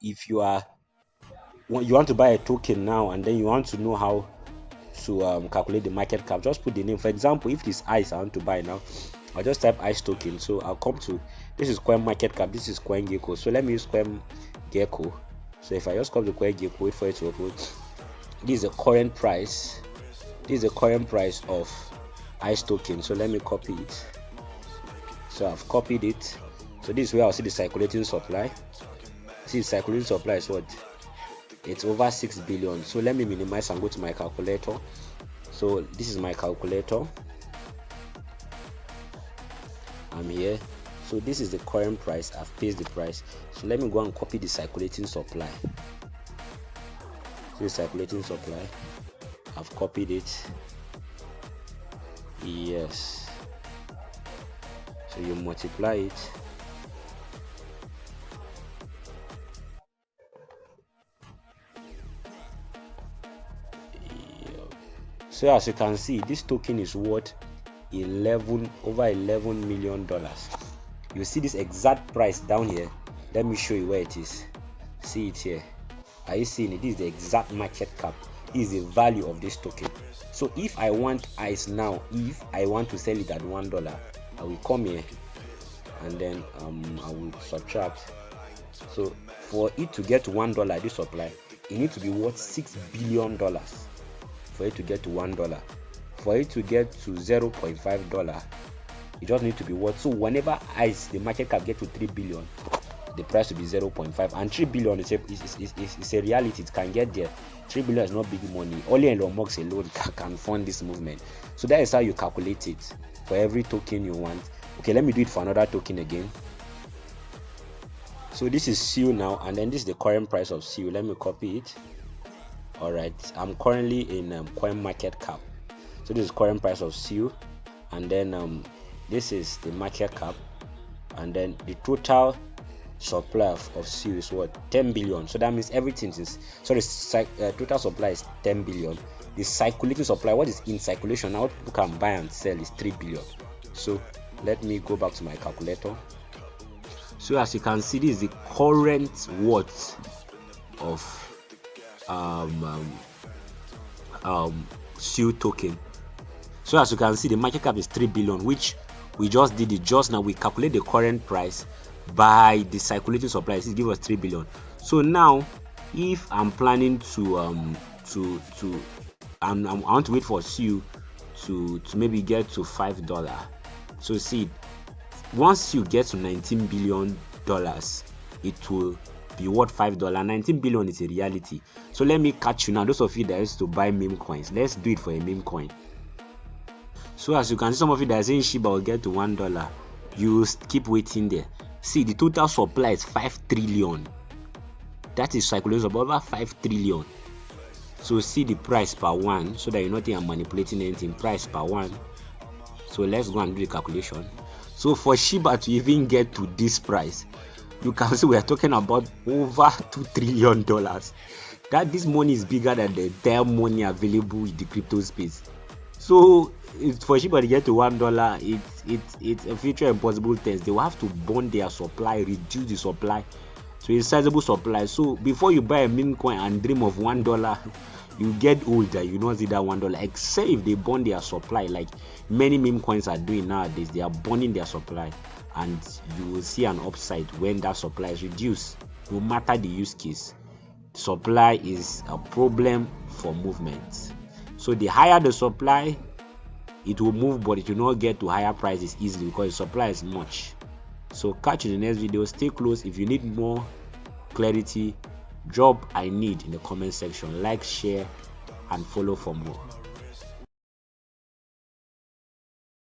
if you want to buy a token now and then you want to know how to calculate the market cap, just put the name. For example, if this ICE I want to buy now, I'll just type ICE token. So I'll come to, this is coin market cap, this is coin gecko. So let me use coin gecko. So if I just come to coin gecko, wait for it to open, this is the current price. This is the current price of ICE token. So let me copy it. So I've copied it. So this is where I'll see the circulating supply. See, the circulating supply is what? It's over 6 billion. So let me minimize and go to my calculator. So this is my calculator. I'm here. So this is the current price. I've pasted the price. So let me go and copy the circulating supply. So the circulating supply, I've copied it. Yes. So you multiply it. So as you can see, this token is worth over 11 million dollars. You see this exact price down here. Let me show you where it is. See it here. Are you seeing it? This is the exact market cap. This is the value of this token. So if I want ICE now, if I want to sell it at $1, I will come here and then I will subtract. So for it to get to $1, this supply, it needs to be worth $6 billion. For it to get to $1, for it to get to $0.5, it just need to be worth. So whenever ICE, the market cap, get to 3 billion, the price will be 0.5, and 3 billion is a reality. It can get there. 3 billion is not big money. Only Elon Musk alone can fund this movement. So that is how you calculate it for every token you want. Okay, let me do it for another token again. So this is SEU now, and then this is the current price of SEU. Let me copy it. Alright, I'm currently in coin market cap. So this is current price of SEU, and then this is the market cap, and then the total supply of SEU is what? 10 billion. So that means everything is, so the total supply is 10 billion. The circulating supply, what is in circulation now, what people can buy and sell, is 3 billion. So let me go back to my calculator. So as you can see, this is the current worth of SEU token. So as you can see, the market cap is 3 billion, which we just did it just now. We calculate the current price by the circulating supply. It gives us 3 billion. So now if I'm planning to I want to wait for SEU to maybe get to $5. So see, once you get to $19 billion, it will be worth $5. 19 billion is a reality. So let me catch you now, those of you that used to buy meme coins. Let's do it for a meme coin. So as you can see, some of you that are saying Shiba will get to $1, you keep waiting there. See, the total supply is 5 trillion. That is circulation of over 5 trillion. So see the price per one, so that you're not even manipulating anything. Price per one. So let's go and do the calculation. So for Shiba to even get to this price, you can see we are talking about over $2 trillion. That this money is bigger than the entire money available in the crypto space. So for Shiba to get to $1, it's a future impossible test. They will have to burn their supply, reduce the supply to a sizable supply. So before you buy a meme coin and dream of $1, you get older, you not see that $1, except if they burn their supply, like many meme coins are doing nowadays. They are burning their supply, and you will see an upside when that supply is reduced. No matter the use case, supply is a problem for movement. So the higher the supply, it will move, but it will not get to higher prices easily because the supply is much. So catch you in the next video. Stay close. If you need more clarity, drop "I need" in the comment section. Like, share, and follow for more.